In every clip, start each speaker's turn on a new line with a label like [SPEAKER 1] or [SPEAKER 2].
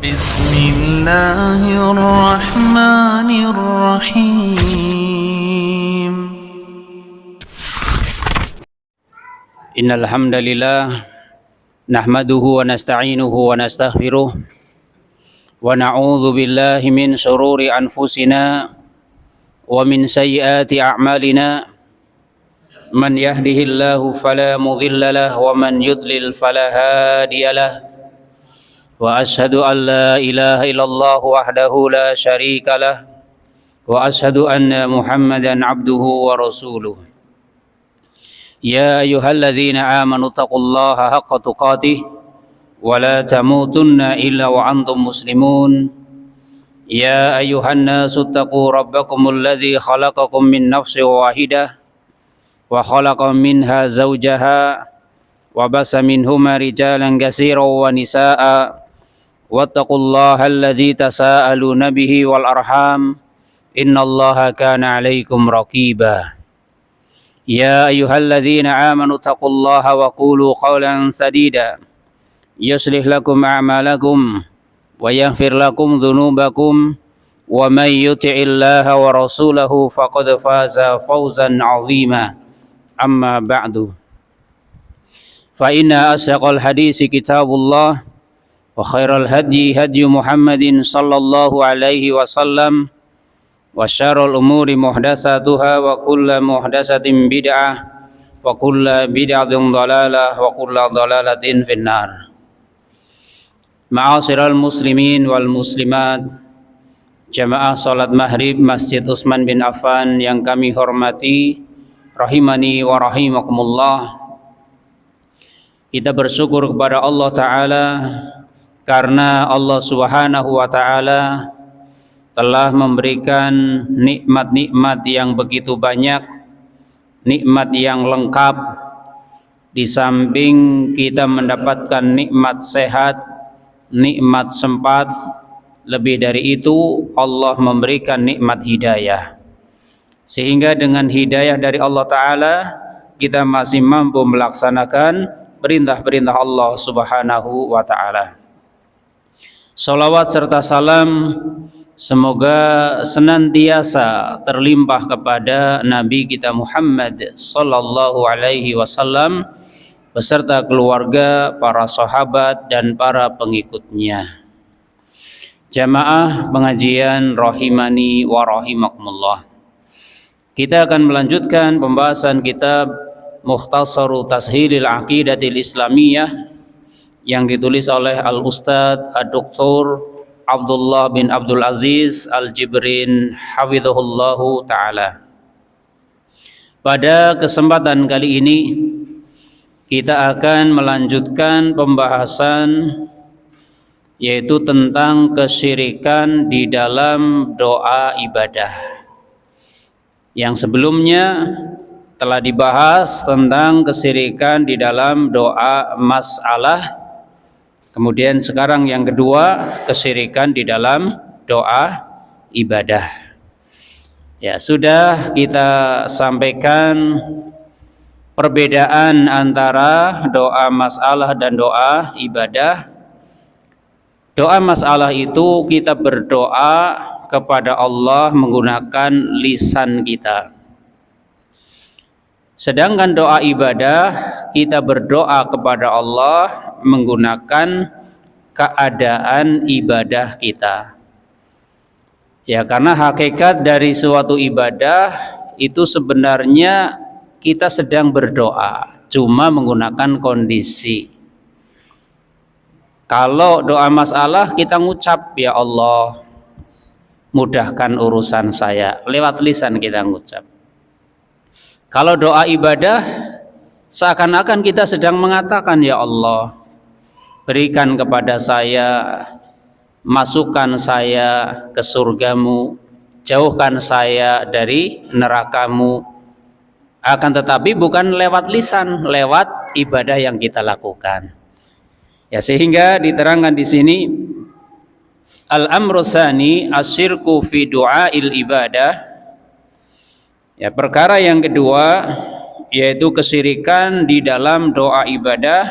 [SPEAKER 1] بسم الله الرحمن الرحيم
[SPEAKER 2] إن الحمد لله نحمده ونستعينه ونستغفره ونعوذ بالله من شرور أنفسنا ومن سيئات أعمالنا من يهده الله فلا مضل له ومن يضلل فلا هادي له وأشهد أن لا إله إلا الله وحده لا شريك له وأشهد أن محمدا عبده ورسوله يا أيها الذين آمنوا اتقوا الله حق تقاته ولا تموتن إلا وأنتم مسلمون يا أيها الناس اتقوا ربكم الذي خلقكم من نفس واحدة وخلق منها زوجها وبث منهما رجالا كثيرا ونساء واتقوا الله الذي تساءلون به والأرحام إن الله كان عليكم رقيبا يا أيها الذين آمنوا اتقوا الله وقولوا قولا سديدا يصلح لكم أعمالكم ويغفر لكم ذنوبكم ومن يطع الله ورسوله فقد فاز فوزا عظيما أما بعد فإن أصدق الحديث كتاب الله وخير الهدي هدي محمد صلى الله عليه وسلم وشر الأمور محدثاتها وكل محدثة بدعة وكل بدعة ضلالة وكل ضلالة في النار. Ma'asyiral muslimin wal muslimat, jamaah salat maghrib Masjid Utsman bin Affan yang kami hormati, rahimani wa rahimakumullah. Kita bersyukur kepada Allah Ta'ala karena Allah Subhanahu wa Ta'ala telah memberikan nikmat-nikmat yang begitu banyak, nikmat yang lengkap. Di samping kita mendapatkan nikmat sehat, nikmat sempat, lebih dari itu Allah memberikan nikmat hidayah. Sehingga dengan hidayah dari Allah Ta'ala kita masih mampu melaksanakan perintah-perintah Allah Subhanahu wa Ta'ala. Salawat serta salam semoga senantiasa terlimpah kepada Nabi kita Muhammad sallallahu alaihi wasallam beserta keluarga, para sahabat dan para pengikutnya. Jamaah pengajian rahimani wa rahimakumullah. Kita akan melanjutkan pembahasan kitab Mukhtasaru Tashilil Aqidatil Islamiyah yang ditulis oleh Al-Ustadz Ad-Doktor Abdullah bin Abdul Aziz Al-Jibrin hafizahullahu ta'ala. Pada kesempatan kali ini kita akan melanjutkan pembahasan yaitu tentang kesyirikan di dalam doa ibadah. Yang sebelumnya telah dibahas tentang kesyirikan di dalam doa masalah. Kemudian sekarang yang kedua, kesyirikan di dalam doa ibadah. Ya, sudah kita sampaikan perbedaan antara doa masalah dan doa ibadah. Doa masalah itu kita berdoa kepada Allah menggunakan lisan kita. Sedangkan doa ibadah kita berdoa kepada Allah menggunakan keadaan ibadah kita. Ya, karena hakikat dari suatu ibadah itu sebenarnya kita sedang berdoa, cuma menggunakan kondisi. Kalau doa masalah kita ngucap, ya Allah mudahkan urusan saya, lewat lisan kita ngucap. Kalau doa ibadah seakan-akan kita sedang mengatakan, ya Allah berikan kepada saya, masukkan saya ke surgamu, jauhkan saya dari nerakamu. Akan tetapi bukan lewat lisan, lewat ibadah yang kita lakukan. Ya, sehingga diterangkan di sini al-amru tsani asyirku fi du'ail ibadah. Ya, perkara yang kedua yaitu kesyirikan di dalam doa ibadah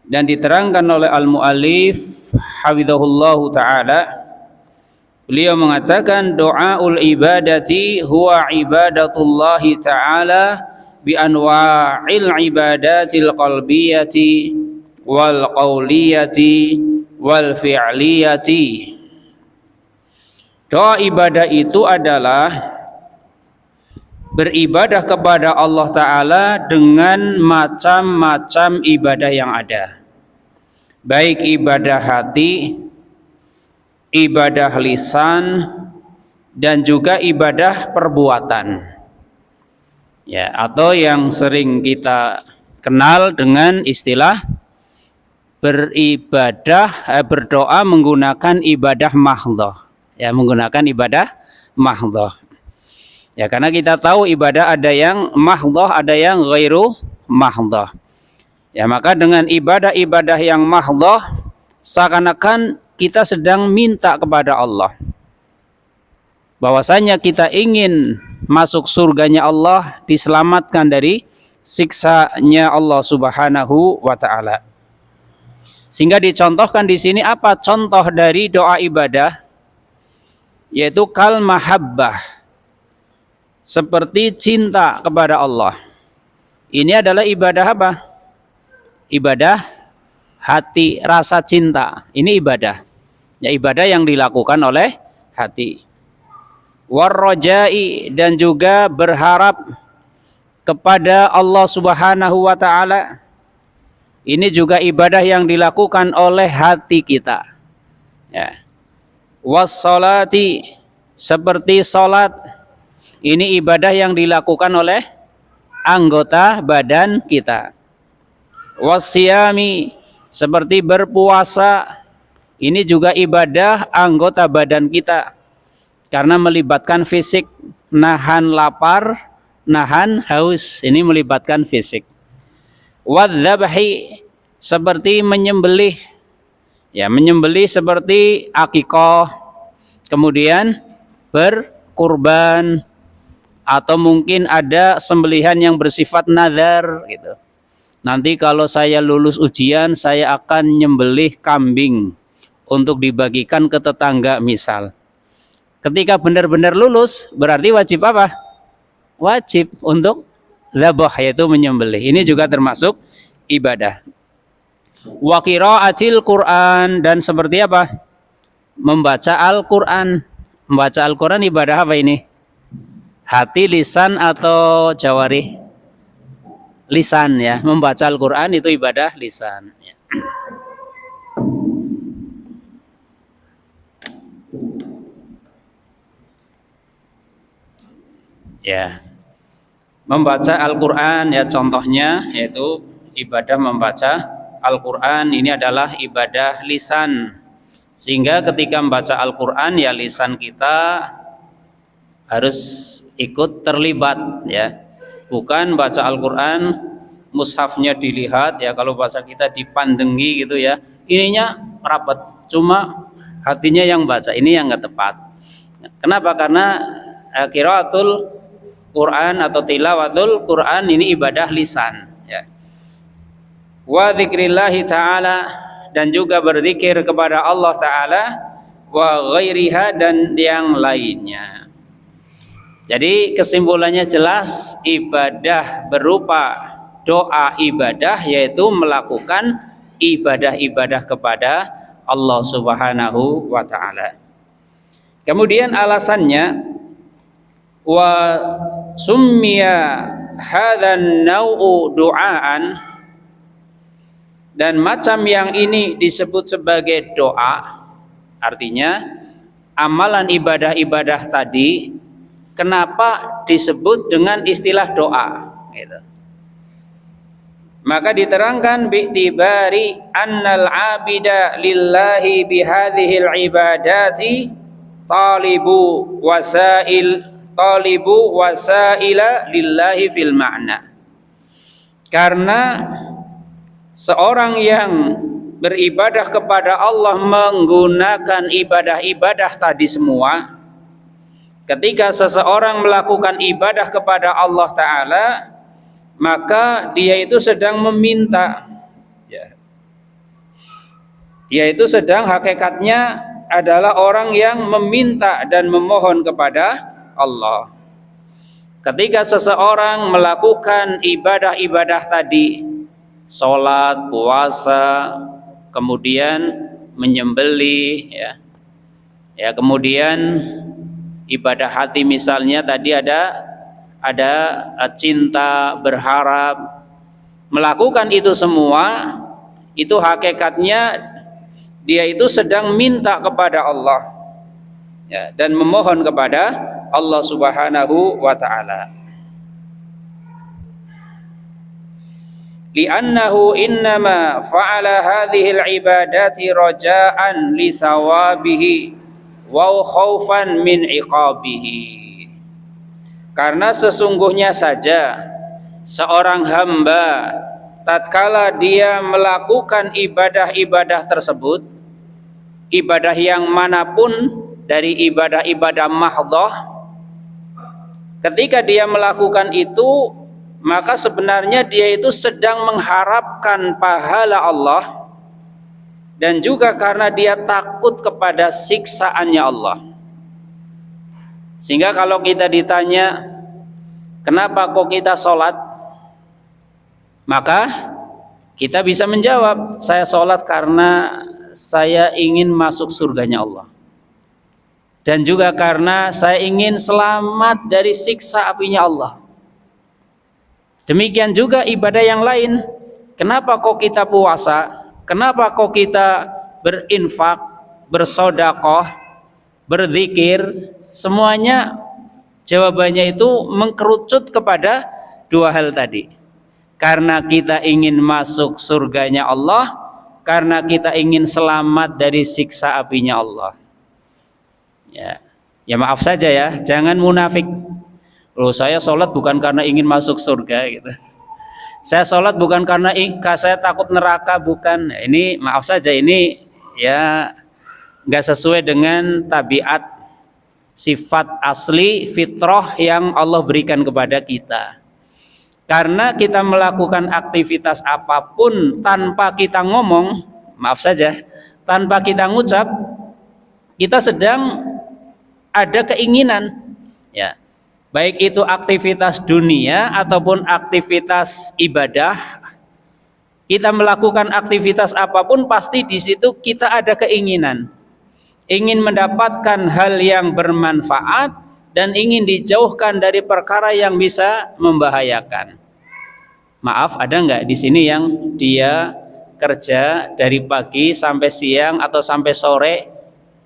[SPEAKER 2] Dan diterangkan oleh al-muallif hafizahullahu taala, beliau mengatakan doaul ibadati huwa ibadatullahi taala bi anwa'il ibadatil qalbiyati wal qauliyati wal fi'liyati. Doa ibadah itu adalah beribadah kepada Allah Ta'ala dengan macam-macam ibadah yang ada, baik ibadah hati, ibadah lisan, dan juga ibadah perbuatan, ya, atau yang sering kita kenal dengan istilah berdoa menggunakan ibadah mahdhah, ya, menggunakan ibadah mahdhah. Ya, karena kita tahu ibadah ada yang mahdhah, ada yang ghairu mahdhah. Ya, maka dengan ibadah-ibadah yang mahdhah seakan-akan kita sedang minta kepada Allah. Bahwasanya kita ingin masuk surganya Allah, diselamatkan dari siksanya Allah Subhanahu wa taala. Sehingga dicontohkan di sini apa contoh dari doa ibadah? Yaitu kal mahabbah. Seperti cinta kepada Allah. Ini adalah ibadah apa? Ibadah hati, rasa cinta. Ini ibadah. Ya, ibadah yang dilakukan oleh hati. Warrojai, dan juga berharap kepada Allah Subhanahu wa taala. Ini juga ibadah yang dilakukan oleh hati kita. Ya. Wassalati, seperti salat. Ini ibadah yang dilakukan oleh anggota badan kita. Wasyami, seperti berpuasa. Ini juga ibadah anggota badan kita, karena melibatkan fisik. Nahan lapar, nahan haus, ini melibatkan fisik. Wadzabhi, seperti menyembelih. Ya, menyembelih seperti akikah, kemudian berkurban, atau mungkin ada sembelihan yang bersifat nazar gitu. Nanti kalau saya lulus ujian, saya akan nyembelih kambing untuk dibagikan ke tetangga misal. Ketika benar-benar lulus, berarti wajib apa? Wajib untuk dzabah, yaitu menyembelih. Ini juga termasuk ibadah. Wa qiraatil Qur'an, dan seperti apa? Membaca Al-Qur'an. Membaca Al-Qur'an ibadah apa ini? Hati, lisan, atau jawari? Lisan, ya. Membaca Al-Quran itu ibadah lisan. Ya. Membaca Al-Quran, ya, contohnya yaitu ibadah membaca Al-Quran ini adalah ibadah lisan. Sehingga ketika membaca Al-Quran, ya, lisan kita harus ikut terlibat, ya. Bukan baca Al-Quran mushafnya dilihat, ya, kalau bahasa kita dipandengi gitu, ya, ininya rapat, cuma hatinya yang baca, ini yang nggak tepat. Kenapa? Karena qiraatul Quran atau tilawatul Quran ini ibadah lisan, ya. Wa dzikrillahi ta'ala, dan juga berzikir kepada Allah Ta'ala, wa ghairiha, dan yang lainnya. Jadi kesimpulannya jelas, ibadah berupa doa ibadah, yaitu melakukan ibadah-ibadah kepada Allah Subhanahu wa taala. Kemudian alasannya, wa summiya hadzan nau'u du'aan, dan macam yang ini disebut sebagai doa. Artinya amalan ibadah-ibadah tadi kenapa disebut dengan istilah doa gitu. Maka diterangkan bi'tibari annal abida lillahi bihadhil ibadati talibu wasaila lillahi fil ma'na. Karena seorang yang beribadah kepada Allah menggunakan ibadah-ibadah tadi semua, ketika seseorang melakukan ibadah kepada Allah Ta'ala, maka dia itu sedang meminta, ya, Dia itu sedang hakikatnya adalah orang yang meminta dan memohon kepada Allah. Ketika seseorang melakukan ibadah-ibadah tadi, sholat, puasa, kemudian menyembelih, ya kemudian ibadah hati misalnya tadi ada cinta, berharap, melakukan itu semua, itu hakikatnya dia itu sedang minta kepada Allah, ya, dan memohon kepada Allah Subhanahu wa ta'ala. Li'annahu innama fa'ala hadhihi al-ibadati raja'an li thawabihi wa khaufan min iqabihi. Karena sesungguhnya saja seorang hamba tatkala dia melakukan ibadah-ibadah tersebut, ibadah yang manapun dari ibadah-ibadah mahdhah, ketika dia melakukan itu, maka sebenarnya dia itu sedang mengharapkan pahala Allah, dan juga karena dia takut kepada siksaannya Allah. Sehingga kalau kita ditanya, kenapa kok kita sholat? Maka kita bisa menjawab, saya sholat karena saya ingin masuk surganya Allah, dan juga karena saya ingin selamat dari siksa apinya Allah. Demikian juga ibadah yang lain. Kenapa kok kita puasa? Kenapa kok kita berinfak, bersedekah, berzikir? Semuanya jawabannya itu mengkerucut kepada dua hal tadi. Karena kita ingin masuk surganya Allah, karena kita ingin selamat dari siksa apinya Allah. Ya maaf saja ya, jangan munafik. Loh, saya sholat bukan karena ingin masuk surga gitu. Saya sholat bukan karena saya takut neraka, bukan. Ini maaf saja, ini ya nggak sesuai dengan tabiat, sifat asli fitrah yang Allah berikan kepada kita. Karena kita melakukan aktivitas apapun tanpa kita ngomong, maaf saja, tanpa kita ngucap, kita sedang ada keinginan, ya. Baik itu aktivitas dunia ataupun aktivitas ibadah, kita melakukan aktivitas apapun pasti di situ kita ada keinginan, ingin mendapatkan hal yang bermanfaat dan ingin dijauhkan dari perkara yang bisa membahayakan. Maaf, ada nggak di sini yang dia kerja dari pagi sampai siang atau sampai sore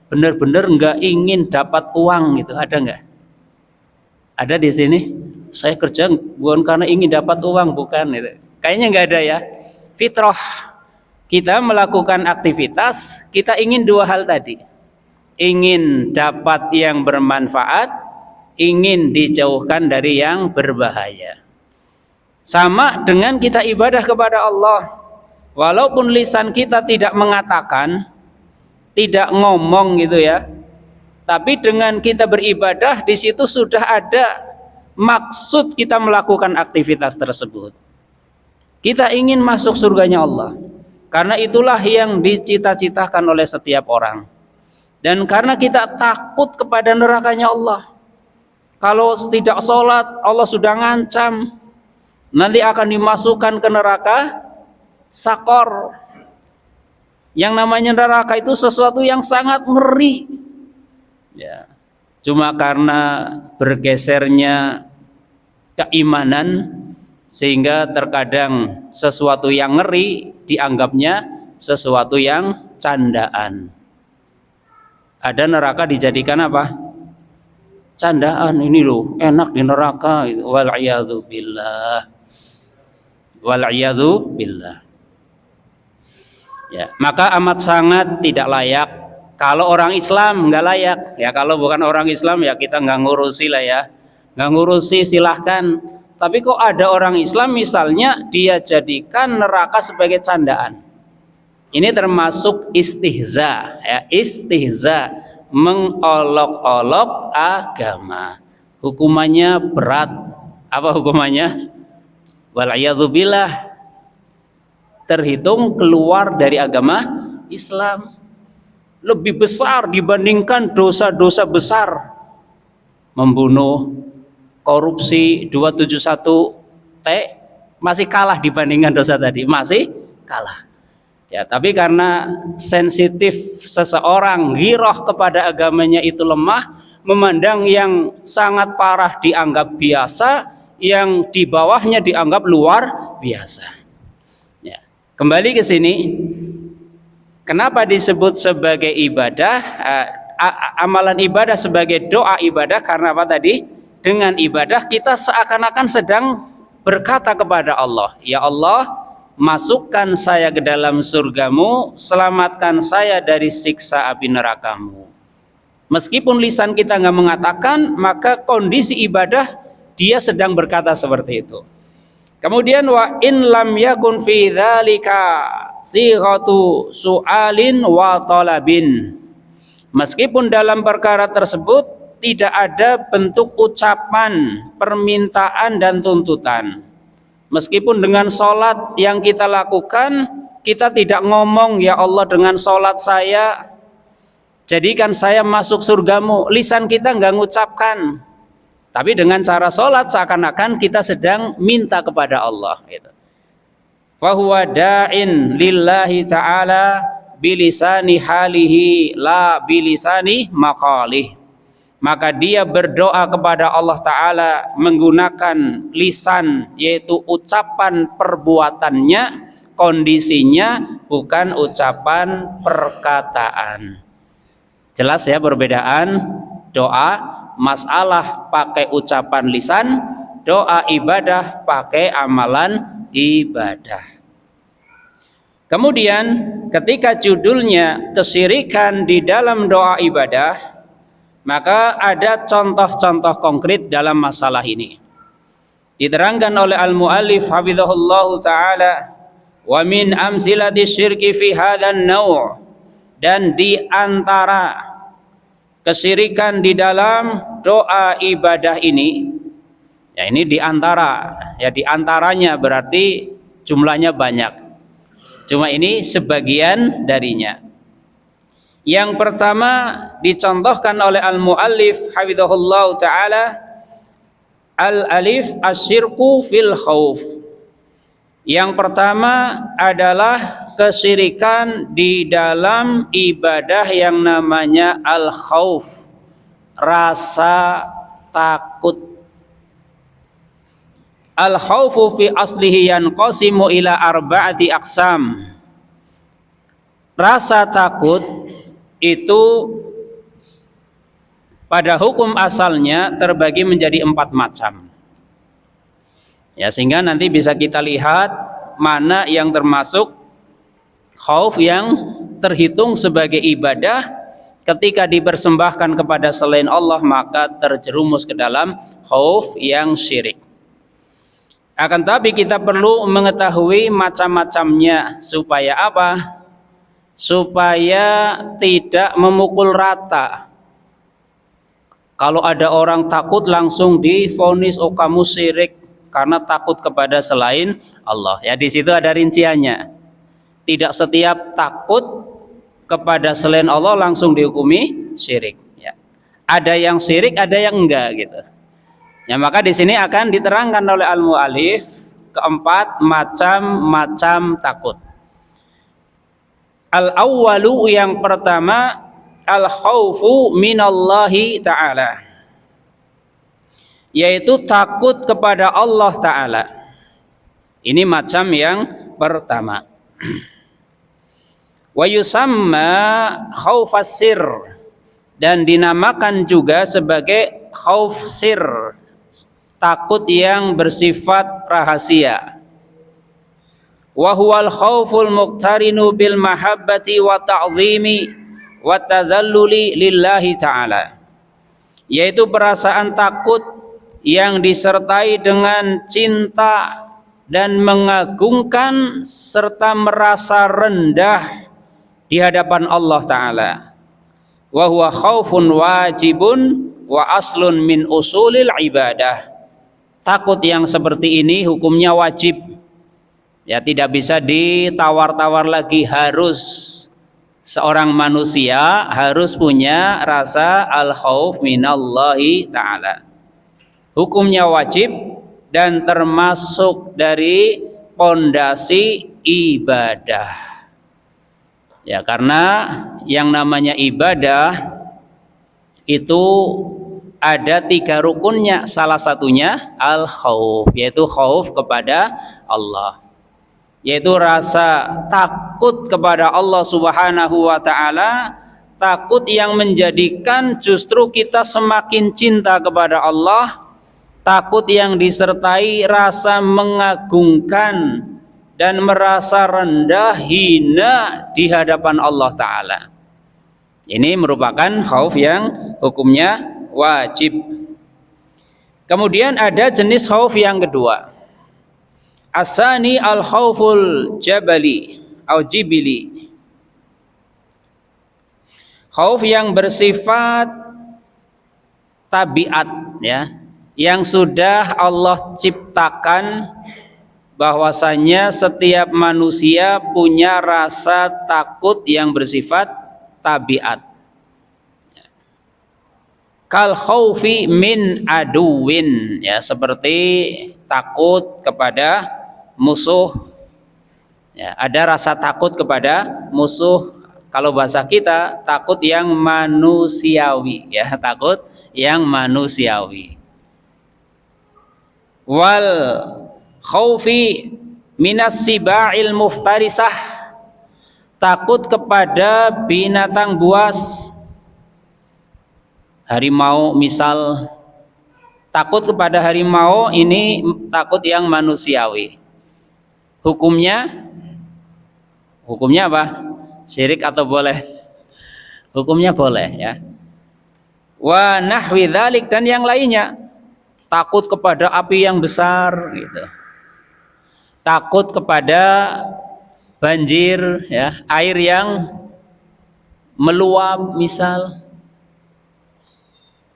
[SPEAKER 2] benar-benar nggak ingin dapat uang gitu? Ada nggak? Ada di sini? Saya kerja bukan karena ingin dapat uang, bukan itu. Kayaknya nggak ada ya. Fitrah kita melakukan aktivitas, kita ingin dua hal tadi. Ingin dapat yang bermanfaat, ingin dijauhkan dari yang berbahaya. Sama dengan kita ibadah kepada Allah. Walaupun lisan kita tidak mengatakan, tidak ngomong gitu ya, tapi dengan kita beribadah di situ sudah ada maksud kita melakukan aktivitas tersebut. Kita ingin masuk surganya Allah, karena itulah yang dicita-citakan oleh setiap orang. Dan karena kita takut kepada nerakanya Allah. Kalau tidak sholat, Allah sudah ngancam nanti akan dimasukkan ke neraka sakor. Yang namanya neraka itu sesuatu yang sangat ngeri. Ya, cuma karena bergesernya keimanan sehingga terkadang sesuatu yang ngeri dianggapnya sesuatu yang candaan. Ada neraka dijadikan apa? Candaan. Ini loh enak di neraka. Wal'iyadzu billah. Wal'iyadzu billah. Ya, maka amat sangat tidak layak. Kalau orang Islam nggak layak, ya kalau bukan orang Islam ya kita nggak ngurusi lah ya, nggak ngurusi silahkan. Tapi kok ada orang Islam misalnya dia jadikan neraka sebagai candaan, ini termasuk istihza, ya istihza, mengolok-olok agama. Hukumannya berat. Apa hukumannya? Wal'iyadzubillah, terhitung keluar dari agama Islam lebih besar dibandingkan dosa-dosa besar, membunuh, korupsi, 271T masih kalah dibandingkan dosa tadi, masih kalah. Ya, tapi karena sensitif seseorang, ghirah kepada agamanya itu lemah, memandang yang sangat parah dianggap biasa, yang di bawahnya dianggap luar biasa. Ya, kembali ke sini, kenapa disebut sebagai ibadah? Amalan ibadah sebagai doa ibadah karena apa tadi? Dengan ibadah kita seakan-akan sedang berkata kepada Allah, ya Allah, masukkan saya ke dalam surgamu, selamatkan saya dari siksa api nerakamu. Meskipun lisan kita nggak mengatakan, maka kondisi ibadah dia sedang berkata seperti itu. Kemudian wa in lam yakun fi dzalika sighatu su'alin wa talabin. Meskipun dalam perkara tersebut tidak ada bentuk ucapan, permintaan dan tuntutan. Meskipun dengan sholat yang kita lakukan, kita tidak ngomong, ya Allah dengan sholat saya jadikan saya masuk surgamu. Lisan kita nggak ngucapkan, tapi dengan cara sholat seakan-akan kita sedang minta kepada Allah. Fahuwa da'in lillahi ta'ala bilisani halihi la bilisani maqalih. Maka dia berdoa kepada Allah Ta'ala menggunakan lisan, yaitu ucapan perbuatannya, kondisinya, bukan ucapan perkataan. Jelas ya perbedaan doa, masalah pakai ucapan lisan, doa ibadah pakai amalan ibadah. Kemudian ketika judulnya kesyirikan di dalam doa ibadah, maka ada contoh-contoh konkret dalam masalah ini. Diterangkan oleh al-muallif hafizahullahu ta'ala, wa min amsilati syirki fi hadzal naw', dan di antara kesyirikan di dalam doa ibadah ini, ya ini di antara, ya di antaranya berarti jumlahnya banyak. Cuma ini sebagian darinya. Yang pertama dicontohkan oleh al-muallif hafizahullah ta'ala, al-alif asyirku fil khauf. Yang pertama adalah kesyirikan di dalam ibadah yang namanya al-khauf, rasa takut. Al-khaufu fi aslihi yanqasimu ila arba'ati aqsam. Rasa takut itu pada hukum asalnya terbagi menjadi 4 macam. Ya, sehingga nanti bisa kita lihat mana yang termasuk khauf yang terhitung sebagai ibadah, ketika dipersembahkan kepada selain Allah maka terjerumus ke dalam khauf yang syirik. Akan tapi kita perlu mengetahui macam-macamnya supaya apa? Supaya tidak memukul rata. Kalau ada orang takut langsung divonis, oh kamu syirik karena takut kepada selain Allah. Ya, di situ ada rinciannya. Tidak setiap takut kepada selain Allah langsung dihukumi syirik. Ya. Ada yang syirik, ada yang enggak gitu. Ya, maka di sini akan diterangkan oleh al-mu'allif keempat macam-macam takut. Al-awwalu, yang pertama, al-khaufu minallahi ta'ala, yaitu takut kepada Allah Ta'ala. Ini macam yang pertama. Wa yusamma khaufas sir, dan dinamakan juga sebagai khauf sir, takut yang bersifat rahasia. Wa huwal khauful muqtarinu bil mahabbati wa ta'zimi wa tazalluli lillahi ta'ala, yaitu perasaan takut yang disertai dengan cinta dan mengagungkan serta merasa rendah di hadapan Allah Ta'ala. Wa huwa khaufun wajibun wa aslun min usulil ibadah. Takut yang seperti ini hukumnya wajib. Ya, tidak bisa ditawar-tawar lagi, harus Seorang manusia harus punya rasa al-khauf minallahi ta'ala. Hukumnya wajib dan termasuk dari pondasi ibadah. Ya, karena yang namanya ibadah itu ada 3 rukunnya. Salah satunya al-khauf, yaitu khauf kepada Allah, yaitu rasa takut kepada Allah Subhanahu wa ta'ala, takut yang menjadikan justru kita semakin cinta kepada Allah, takut yang disertai rasa mengagungkan dan merasa rendah hina di hadapan Allah Ta'ala. Ini merupakan khauf yang hukumnya wajib. Kemudian ada jenis khauf yang kedua, asani al-khauful jabali atau jibili, khauf yang bersifat tabiat, ya, yang sudah Allah ciptakan, bahwasanya setiap manusia punya rasa takut yang bersifat tabiat. Kal khaufi min aduwin, ya, seperti takut kepada musuh. Ya, ada rasa takut kepada musuh. Kalau bahasa kita, takut yang manusiawi, ya, takut yang manusiawi. Wal khaufi minas siba'il muftarisah, takut kepada binatang buas, harimau misal. Takut kepada harimau ini takut yang manusiawi. Hukumnya apa? Syirik atau boleh? Hukumnya boleh, ya. Wa nahwi dzalik, dan yang lainnya. Takut kepada api yang besar, gitu. Takut kepada banjir, ya, air yang meluap misal.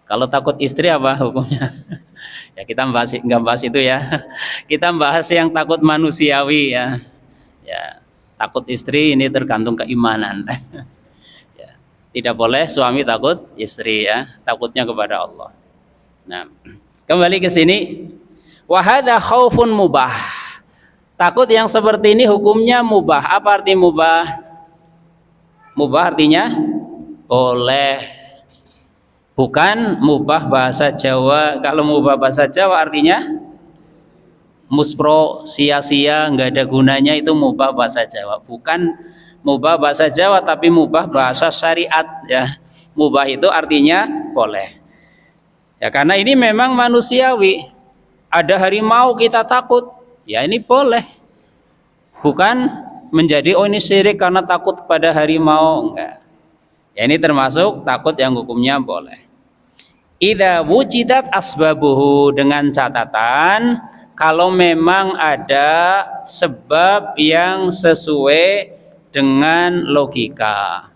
[SPEAKER 2] Kalau takut istri apa hukumnya? Ya, kita nggak bahas itu, ya. Kita bahas yang takut manusiawi, ya. Ya, takut istri ini tergantung keimanan. Ya, tidak boleh suami takut istri, ya, takutnya kepada Allah. Nah, kembali ke sini, wa hadza khaufun mubah. Takut yang seperti ini hukumnya mubah. Apa arti mubah? Mubah artinya boleh, bukan mubah bahasa Jawa. Kalau mubah bahasa Jawa artinya muspro, sia-sia, nggak ada gunanya, itu mubah bahasa Jawa. Bukan mubah bahasa Jawa, tapi mubah bahasa syariat, ya. Mubah itu artinya boleh. Ya, karena ini memang manusiawi. Ada harimau kita takut, ya ini boleh. Bukan menjadi oh ini syirik karena takut kepada harimau, enggak. Ya, ini termasuk takut yang hukumnya boleh. Idza wujidat asbabuhu, dengan catatan kalau memang ada sebab yang sesuai dengan logika.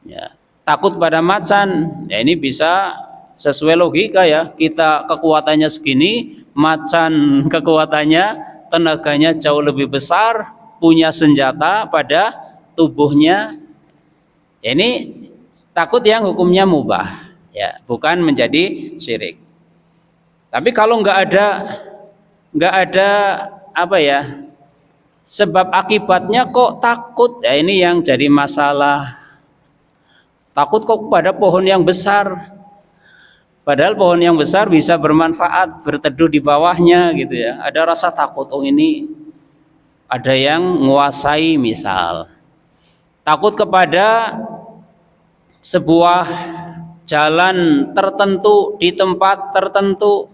[SPEAKER 2] Ya, takut pada macan, ya ini bisa sesuai logika, ya. Kita kekuatannya segini, macan kekuatannya, tenaganya jauh lebih besar, punya senjata pada tubuhnya. Ya, ini takut yang hukumnya mubah, ya, bukan menjadi syirik. Tapi kalau nggak ada apa ya, sebab akibatnya kok takut, ya ini yang jadi masalah. Takut kok pada pohon yang besar, padahal pohon yang besar bisa bermanfaat, berteduh di bawahnya, gitu, ya. Ada rasa takut, oh ini ada yang menguasai misal. Takut kepada sebuah jalan tertentu di tempat tertentu,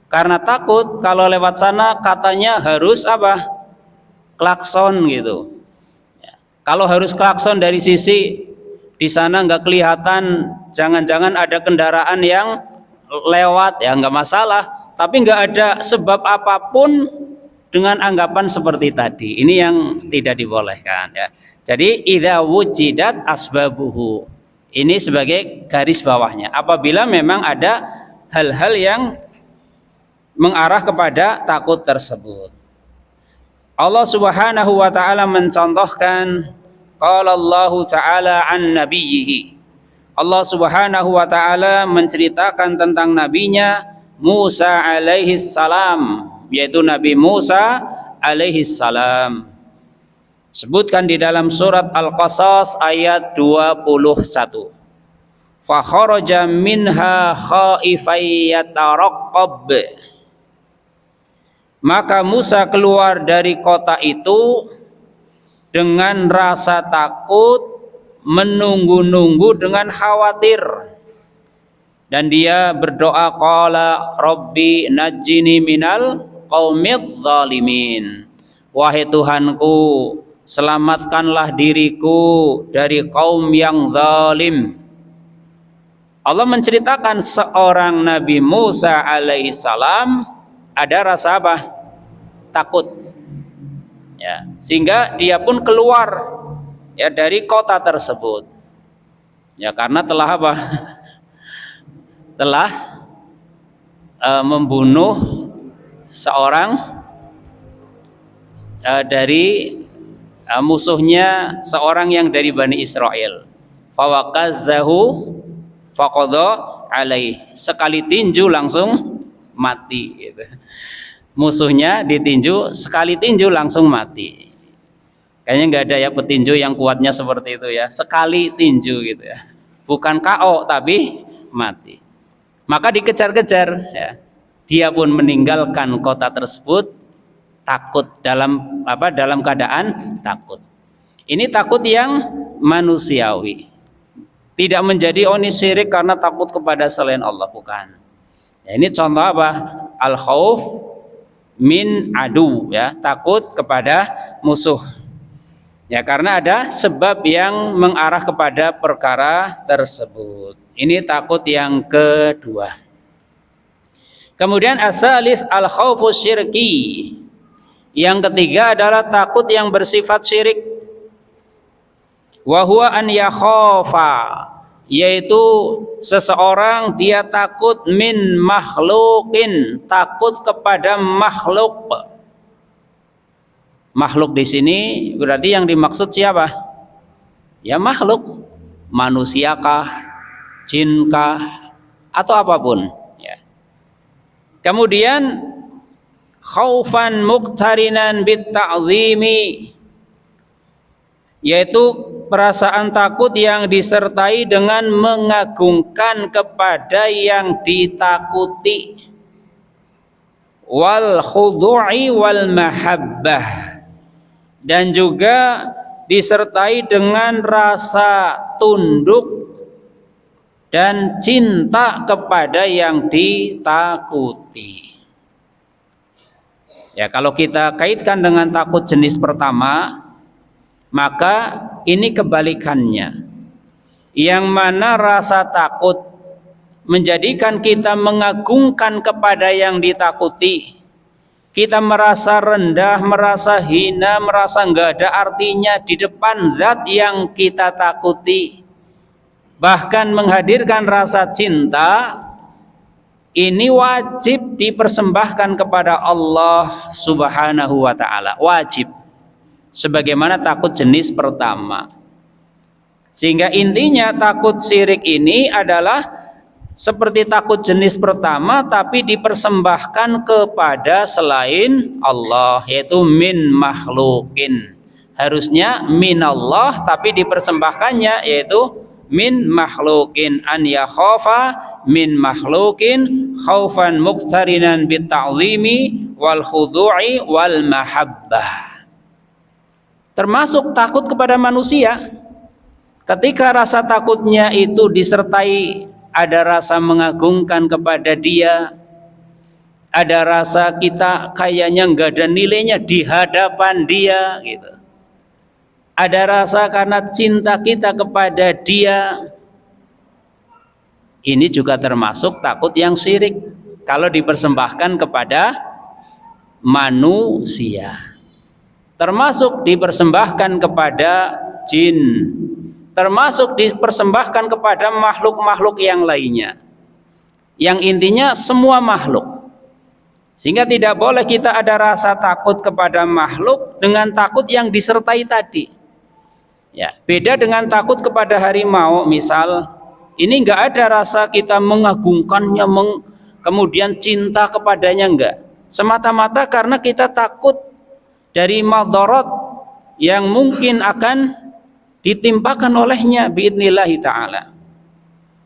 [SPEAKER 2] karena takut kalau lewat sana katanya harus apa? Klakson, gitu. Ya. Kalau harus klakson dari sisi di sana nggak kelihatan, jangan-jangan ada kendaraan yang lewat, ya nggak masalah. Tapi nggak ada sebab apapun dengan anggapan seperti tadi. Ini yang tidak dibolehkan, ya. Jadi idza wujidat asbabuhu, ini sebagai garis bawahnya. Apabila memang ada hal-hal yang mengarah kepada takut tersebut. Allah Subhanahu wa ta'ala mencontohkan qala Allah Ta'ala an nabiyhi. Allah Subhanahu wa taala menceritakan tentang nabinya Musa alaihi salam, yaitu Nabi Musa alaihi salam. Sebutkan di dalam surat Al-Qasas ayat 21. Fa kharaja minha khaifan yataraqqab. Maka Musa keluar dari kota itu dengan rasa takut, menunggu-nunggu dengan khawatir. Dan dia berdoa, qala rabbi najjini minal qaumidz zalimin. Wahai Tuhanku, selamatkanlah diriku dari kaum yang zalim. Allah menceritakan seorang Nabi Musa alaihissalam ada rasa apa? Takut. Ya, sehingga dia pun keluar ya dari kota tersebut. Ya, karena telah apa? Telah membunuh seorang dari musuhnya, seorang yang dari Bani Israel. Fawaqazzahu faqadha alaih. Sekali tinju langsung mati gitu. Musuhnya ditinju, sekali tinju langsung mati. Kayaknya nggak ada ya petinju yang kuatnya seperti itu ya. Sekali tinju gitu ya. Bukan KO tapi mati. Maka dikejar-kejar ya. Dia pun meninggalkan kota tersebut takut, dalam keadaan takut. Ini takut yang manusiawi. Tidak menjadi ini syirik karena takut kepada selain Allah, bukan. Ya, ini contoh apa? Al-khauf min adu, ya, takut kepada musuh. Ya, karena ada sebab yang mengarah kepada perkara tersebut. Ini takut yang kedua. Kemudian asalis al-khaufu syirki. Yang ketiga adalah takut yang bersifat syirik. Wa huwa an yakhafa, yaitu seseorang dia takut min makhlukin, takut kepada makhluk. Makhluk di sini berarti yang dimaksud siapa? Ya makhluk, manusiakah, jinkah, atau apapun ya. Kemudian khaufan muqtarinan bit ta'zimi, yaitu perasaan takut yang disertai dengan mengagungkan kepada yang ditakuti. Wal khudu'i wal mahabbah, dan juga disertai dengan rasa tunduk dan cinta kepada yang ditakuti. Ya, kalau kita kaitkan dengan takut jenis pertama, maka ini kebalikannya, yang mana rasa takut menjadikan kita mengagungkan kepada yang ditakuti. Kita merasa rendah, merasa hina, merasa nggak ada artinya di depan zat yang kita takuti. Bahkan menghadirkan rasa cinta, ini wajib dipersembahkan kepada Allah Subhanahu wa ta'ala, wajib. Sebagaimana takut jenis pertama. Sehingga intinya takut syirik ini adalah seperti takut jenis pertama tapi dipersembahkan kepada selain Allah, yaitu min makhlukin. Harusnya min Allah tapi dipersembahkannya yaitu min makhlukin. An yakhafa min makhlukin khaufan muqtarinan bit ta'zimi wal khudu'i wal mahabbah. Termasuk takut kepada manusia. Ketika rasa takutnya itu disertai ada rasa mengagungkan kepada dia, ada rasa kita kayaknya nggak ada nilainya di hadapan dia gitu. Ada rasa karena cinta kita kepada dia. Ini juga termasuk takut yang syirik kalau dipersembahkan kepada manusia. Termasuk dipersembahkan kepada jin, termasuk dipersembahkan kepada makhluk-makhluk yang lainnya, yang intinya semua makhluk. Sehingga tidak boleh kita ada rasa takut kepada makhluk dengan takut yang disertai tadi, Ya, beda dengan takut kepada harimau, misal ini nggak ada rasa kita mengagungkannya, kemudian cinta kepadanya, enggak. Semata-mata karena kita takut dari madarat yang mungkin akan ditimpakan olehnya biidnillahi ta'ala.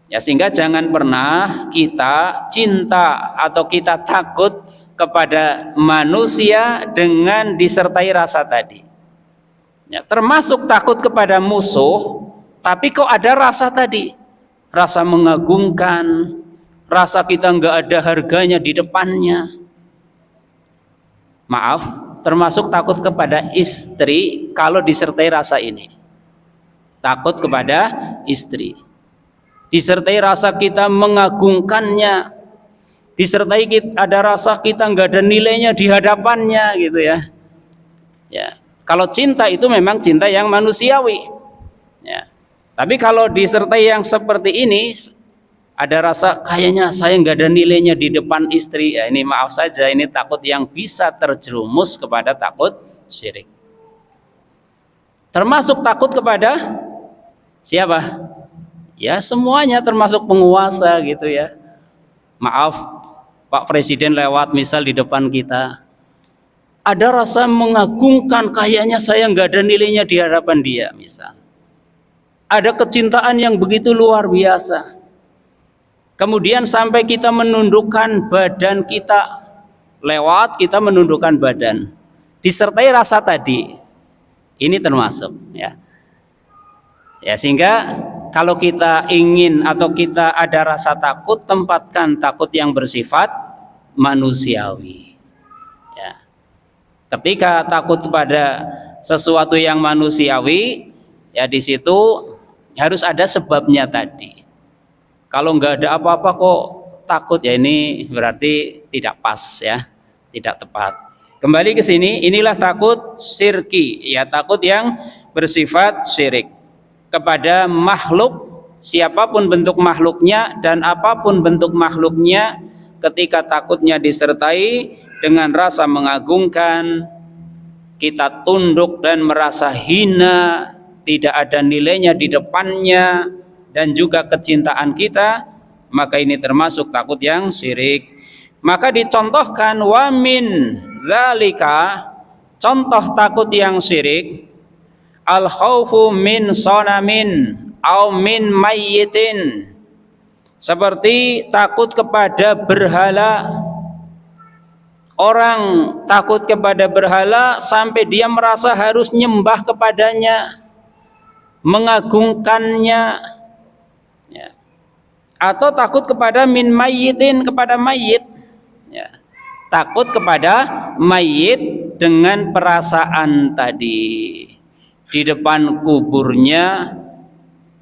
[SPEAKER 2] Ya, sehingga jangan pernah kita cinta atau kita takut kepada manusia dengan disertai rasa tadi. Ya, termasuk takut kepada musuh, tapi kok ada rasa tadi, rasa mengagungkan, rasa kita nggak ada harganya di depannya. Maaf, termasuk takut kepada istri kalau disertai rasa ini. Takut kepada istri, disertai rasa kita mengagungkannya, disertai ada rasa kita nggak ada nilainya di hadapannya, gitu ya. Ya. Kalau cinta itu memang cinta yang manusiawi, ya. Tapi kalau disertai yang seperti ini, ada rasa kayaknya saya nggak ada nilainya di depan istri, ya ini maaf saja, ini takut yang bisa terjerumus kepada takut syirik. Termasuk takut kepada siapa? Ya semuanya, termasuk penguasa gitu ya. Maaf, Pak Presiden lewat misal di depan kita, ada rasa mengagungkan, kayaknya saya nggak ada nilainya di hadapan dia misal. Ada kecintaan yang begitu luar biasa. Kemudian sampai kita menundukkan badan kita, lewat kita menundukkan badan, disertai rasa tadi. Ini termasuk ya. Ya, sehingga kalau kita ingin atau kita ada rasa takut, tempatkan takut yang bersifat manusiawi. Ketika takut kepada sesuatu yang manusiawi, ya di situ harus ada sebabnya tadi. Kalau nggak ada apa-apa kok takut, ya ini berarti tidak pas ya, tidak tepat. Kembali ke sini, inilah takut syirki, ya takut yang bersifat syirik kepada makhluk, siapapun bentuk makhluknya dan apapun bentuk makhluknya. Ketika takutnya disertai dengan rasa mengagungkan, kita tunduk dan merasa hina, tidak ada nilainya di depannya, dan juga kecintaan kita, maka ini termasuk takut yang syirik. Maka dicontohkan wa min dzalika, contoh takut yang syirik, al khaufu min sonamin au min mayyitin, seperti takut kepada berhala. Orang takut kepada berhala sampai dia merasa harus nyembah kepadanya, mengagungkannya, ya. Atau takut kepada min mayyitin, kepada mayit, ya. Takut kepada mayit dengan perasaan tadi, di depan kuburnya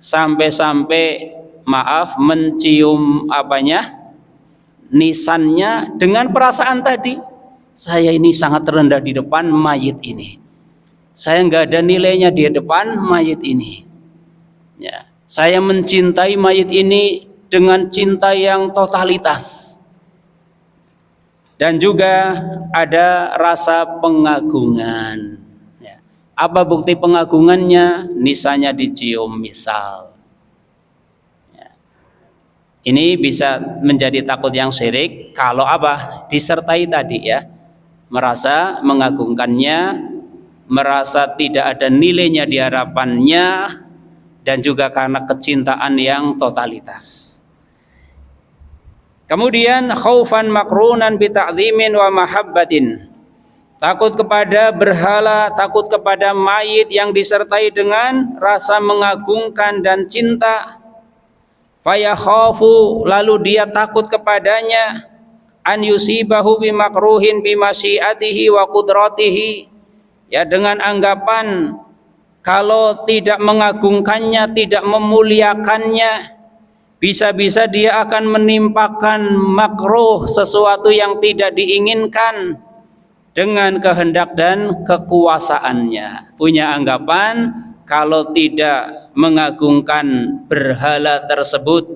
[SPEAKER 2] sampai-sampai maaf mencium apanya, nisannya dengan perasaan tadi, saya ini sangat rendah di depan mayit ini, saya nggak ada nilainya di depan mayit ini, ya. Saya mencintai mayit ini dengan cinta yang totalitas, dan juga ada rasa pengagungan, ya. Apa bukti pengagungannya? Nisannya dicium misal. Ini bisa menjadi takut yang syirik kalau apa? Disertai tadi ya, merasa mengagungkannya, merasa tidak ada nilainya di hadapannya, dan juga karena kecintaan yang totalitas. Kemudian khaufan makrunan bi ta'zimin wa mahabbatin, takut kepada berhala, takut kepada mayit yang disertai dengan rasa mengagungkan dan cinta. Faya khafu, lalu dia takut kepadanya, an yusibahu bimakruhin bimasyiatihi wa qudratihi, ya dengan anggapan kalau tidak mengagungkannya, tidak memuliakannya, bisa-bisa dia akan menimpakan makruh, sesuatu yang tidak diinginkan dengan kehendak dan kekuasaannya. Punya anggapan kalau tidak mengagungkan berhala tersebut,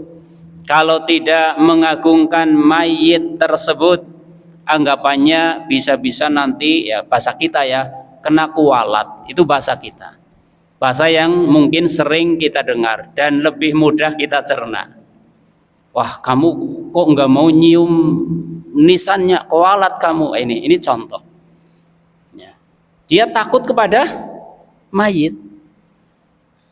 [SPEAKER 2] kalau tidak mengagungkan mayit tersebut, anggapannya bisa-bisa nanti, ya bahasa kita ya, kena kualat, itu bahasa kita. Bahasa yang mungkin sering kita dengar dan lebih mudah kita cerna. Wah, kamu kok nggak mau nyium nisannya, kualat kamu. Ini contoh. Ya. Dia takut kepada mayit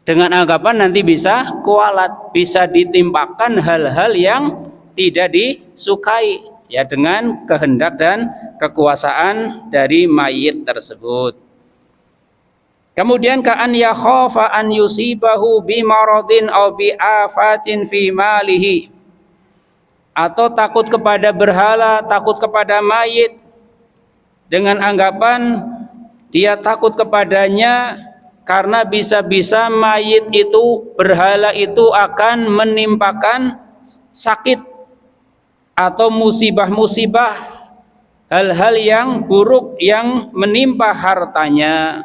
[SPEAKER 2] dengan anggapan nanti bisa kualat, bisa ditimpakan hal-hal yang tidak disukai, ya, dengan kehendak dan kekuasaan dari mayit tersebut. Kemudian ka'an yakhafa an yusibahu bimaradin aw bi'afatin fi malihi, atau takut kepada berhala, takut kepada mayit dengan anggapan dia takut kepadanya karena bisa-bisa mayit itu, berhala itu akan menimpakan sakit atau musibah-musibah, hal-hal yang buruk yang menimpa hartanya.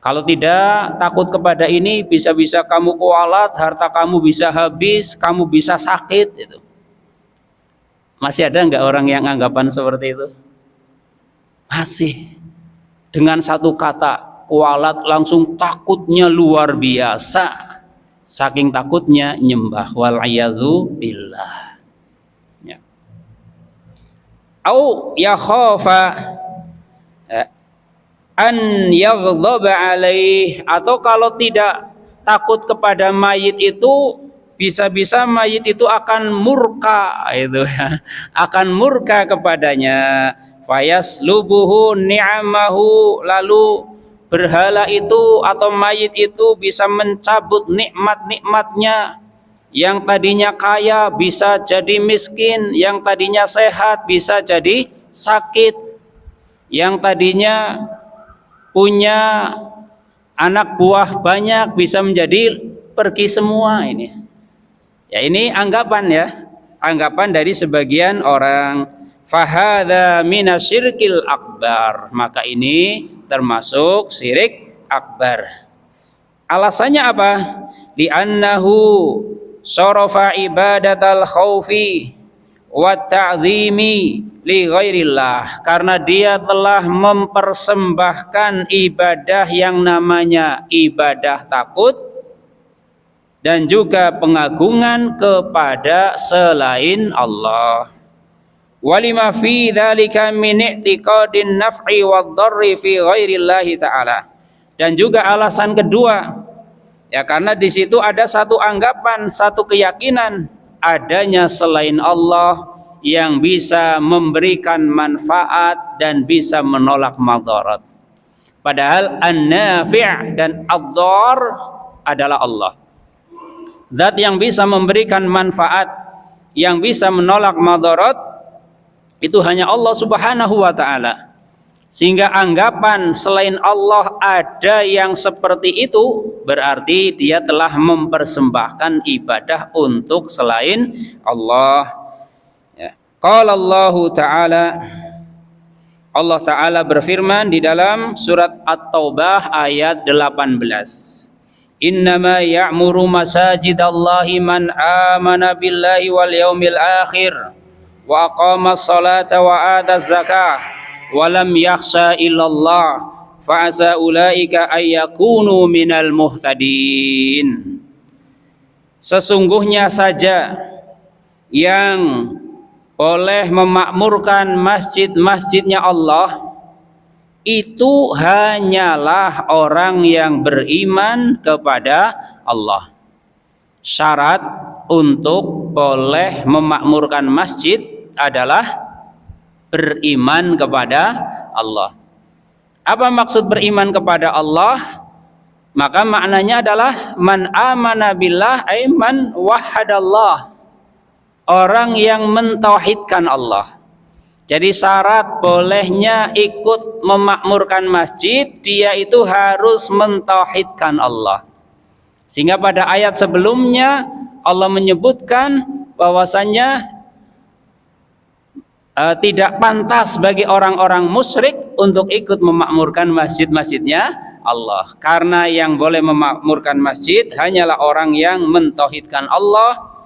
[SPEAKER 2] Kalau tidak takut kepada ini, bisa-bisa kamu kualat, harta kamu bisa habis, kamu bisa sakit. Gitu. Masih ada nggak orang yang anggapan seperti itu? Masih. Dengan satu kata, kualat langsung takutnya luar biasa. Saking takutnya nyembah. Wal'iyadzu billah. Ya. Au yakhafa an yaghdhaba alaih, atau kalau tidak takut kepada mayit itu, bisa-bisa mayit itu akan murka, itu ya, akan murka kepadanya. Fayaslubuhu ni'amahu, lalu berhala itu atau mayit itu bisa mencabut nikmat-nikmatnya. Yang tadinya kaya bisa jadi miskin, yang tadinya sehat bisa jadi sakit, yang tadinya punya anak buah banyak bisa menjadi pergi semua. Ini ya, ini anggapan, ya, anggapan dari sebagian orang. Fahadha minasyirkil akbar, maka ini termasuk syirik akbar. Alasannya apa? Li'annahu sarafa ibadatal khaufi wa ta'zimi li ghairillah, karena dia telah mempersembahkan ibadah yang namanya ibadah takut dan juga pengagungan kepada selain Allah. Walima fi dzalika min i'tiqadin naf'i wadh-dharri fi ghairillah ta'ala. Dan juga alasan kedua, ya, karena di situ ada satu anggapan, satu keyakinan adanya selain Allah yang bisa memberikan manfaat dan bisa menolak madarat. Padahal an-nafi' dan ad-dhar adalah Allah. Zat yang bisa memberikan manfaat, yang bisa menolak madarat, itu hanya Allah Subhanahu wa ta'ala. Sehingga anggapan selain Allah ada yang seperti itu, berarti dia telah mempersembahkan ibadah untuk selain Allah. Ya. Qala Allah Ta'ala, Allah Ta'ala berfirman di dalam surat At-Taubah ayat 18. Innama ya'muru masajidallahi man amana billahi wal yaumil akhir wa aqama as-salata wa ata az-zakah walam yakhsha illallah fa'asa ulaika ayyakunu minal muhtadin. Sesungguhnya saja yang boleh memakmurkan masjid-masjidnya Allah itu hanyalah orang yang beriman kepada Allah. Syarat untuk boleh memakmurkan masjid adalah beriman kepada Allah. Apa maksud beriman kepada Allah? Maka maknanya adalah man amana billah ay man wahadallah, orang yang mentauhidkan Allah. Jadi syarat bolehnya ikut memakmurkan masjid, dia itu harus mentauhidkan Allah. Sehingga pada ayat sebelumnya Allah menyebutkan bahwasannya tidak pantas bagi orang-orang musyrik untuk ikut memakmurkan masjid-masjidnya Allah, karena yang boleh memakmurkan masjid hanyalah orang yang mentauhidkan Allah,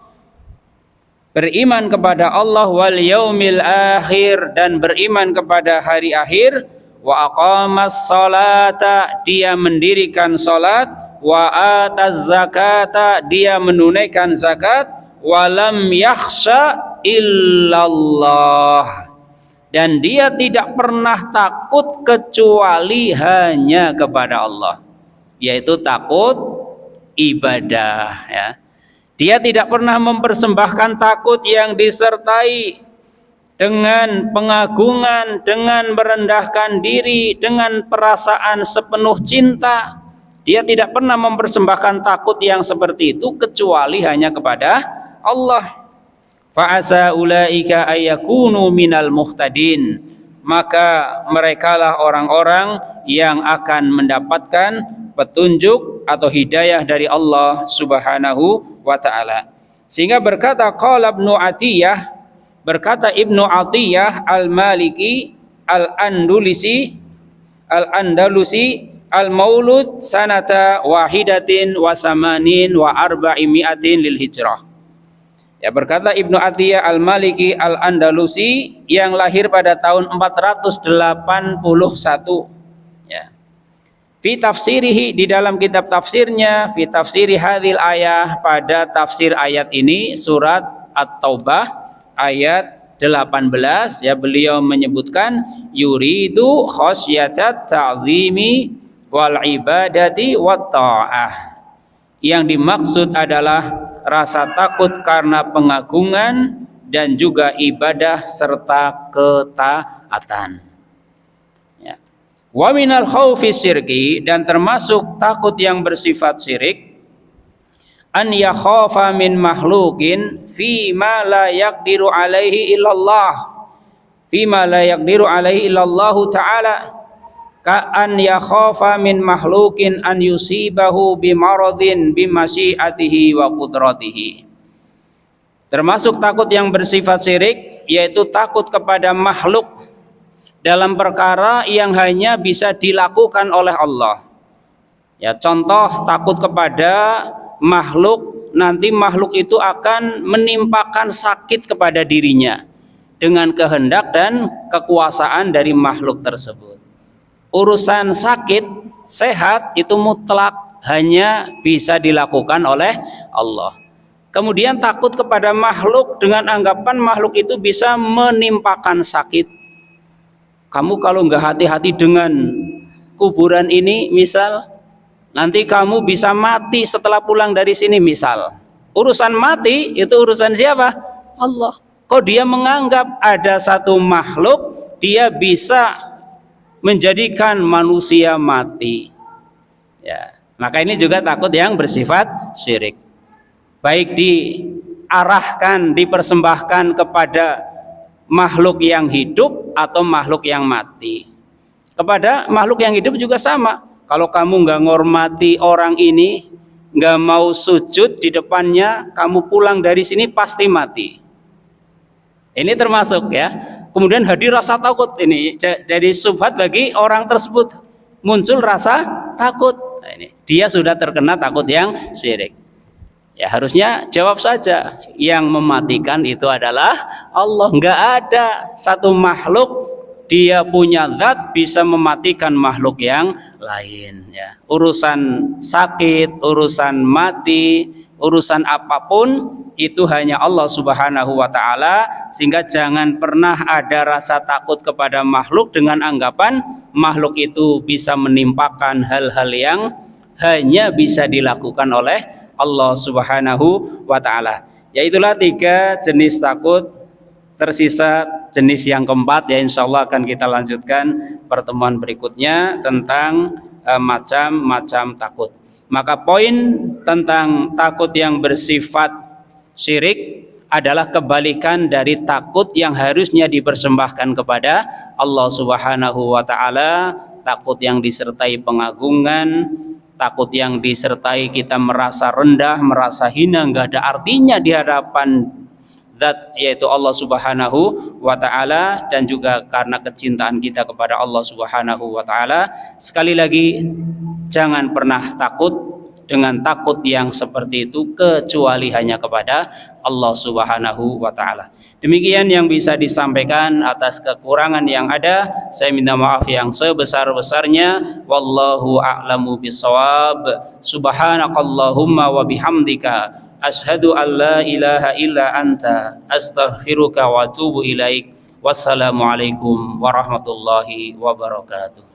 [SPEAKER 2] beriman kepada Allah wal yaumil akhir, dan beriman kepada hari akhir, wa aqamas salata, dia mendirikan salat, wa ataz zakata, dia menunaikan zakat, wa lam yakhsha illallah, dan dia tidak pernah takut kecuali hanya kepada Allah, yaitu takut ibadah, ya. Dia tidak pernah mempersembahkan takut yang disertai dengan pengagungan, dengan merendahkan diri, dengan perasaan sepenuh cinta. Dia tidak pernah mempersembahkan takut yang seperti itu kecuali hanya kepada Allah. Fa'asa ulaika ayyakunu minal muhtadin, maka merekalah orang-orang yang akan mendapatkan petunjuk atau hidayah dari Allah Subhanahu wa ta'ala. Sehingga berkata qala Ibnu Atiyah, berkata Ibnu Atiyah Al-Maliki Al-Andalusi Al-Maulud sanata wahidatin wa samanin wa arba'imiatin lil hijrah. Ya, berkata Ibnu Atiyah Al-Maliki Al-Andalusi yang lahir pada tahun 481. Ya. Fi tafsirihi, di dalam kitab tafsirnya, fi tafsiri hadhil ayah, pada tafsir ayat ini, surat At-Taubah ayat 18, ya, beliau menyebutkan yuridu khasyatat ta'zimi wal ibadati wat ta'ah. Yang dimaksud adalah rasa takut karena pengagungan dan juga ibadah serta ketaatan. Ya. Wa minal khaufi syirki, dan termasuk takut yang bersifat syirik, an yakhafa min makhluqin fi ma la yaqdiru alaihi illallah, fi ma la yaqdiru alaihi illallahu ta'ala, ka an yakhafa min makhluqin an yusibahu bi maradin bi masyiatihi wa qudratihi. Termasuk takut yang bersifat syirik yaitu takut kepada makhluk dalam perkara yang hanya bisa dilakukan oleh Allah. Ya, contoh takut kepada makhluk, nanti makhluk itu akan menimpakan sakit kepada dirinya dengan kehendak dan kekuasaan dari makhluk tersebut. Urusan sakit, sehat itu mutlak hanya bisa dilakukan oleh Allah. Kemudian takut kepada makhluk dengan anggapan makhluk itu bisa menimpakan sakit. Kamu kalau nggak hati-hati dengan kuburan ini, misal nanti kamu bisa mati setelah pulang dari sini, misal. Urusan mati itu urusan siapa? Allah. Kok dia menganggap ada satu makhluk dia bisa menjadikan manusia mati? Ya, maka ini juga takut yang bersifat syirik. Baik diarahkan, dipersembahkan kepada makhluk yang hidup atau makhluk yang mati. Kepada makhluk yang hidup juga sama. Kalau kamu nggak ngormati orang ini, nggak mau sujud di depannya, kamu pulang dari sini pasti mati. Ini termasuk, ya. Kemudian hadir rasa takut ini jadi subhat bagi orang tersebut, muncul rasa takut. Nah, ini dia sudah terkena takut yang syirik. Ya, harusnya jawab saja, yang mematikan itu adalah Allah. Nggak ada satu makhluk dia punya zat bisa mematikan makhluk yang lain, ya. Urusan sakit, urusan mati, urusan apapun itu hanya Allah Subhanahu wa ta'ala. Sehingga jangan pernah ada rasa takut kepada makhluk dengan anggapan makhluk itu bisa menimpakan hal-hal yang hanya bisa dilakukan oleh Allah Subhanahu wa ta'ala. Yaitulah 3 jenis takut. Tersisa jenis yang keempat, ya, insya Allah akan kita lanjutkan pertemuan berikutnya tentang macam-macam takut. Maka poin tentang takut yang bersifat syirik adalah kebalikan dari takut yang harusnya dipersembahkan kepada Allah Subhanahu wa ta'ala. Takut yang disertai pengagungan, takut yang disertai kita merasa rendah, merasa hina, nggak ada artinya di hadapan zat, yaitu Allah Subhanahu wa ta'ala, dan juga karena kecintaan kita kepada Allah Subhanahu wa ta'ala. Sekali lagi, jangan pernah takut dengan takut yang seperti itu kecuali hanya kepada Allah Subhanahu wa taala. Demikian yang bisa disampaikan. Atas kekurangan yang ada saya minta maaf yang sebesar-besarnya. Wallahu a'lamu bissawab. Subhanakallahumma wa bihamdika asyhadu an la ilaha illa anta astaghfiruka wa atubu ilaik. Wassalamualaikum warahmatullahi wabarakatuh.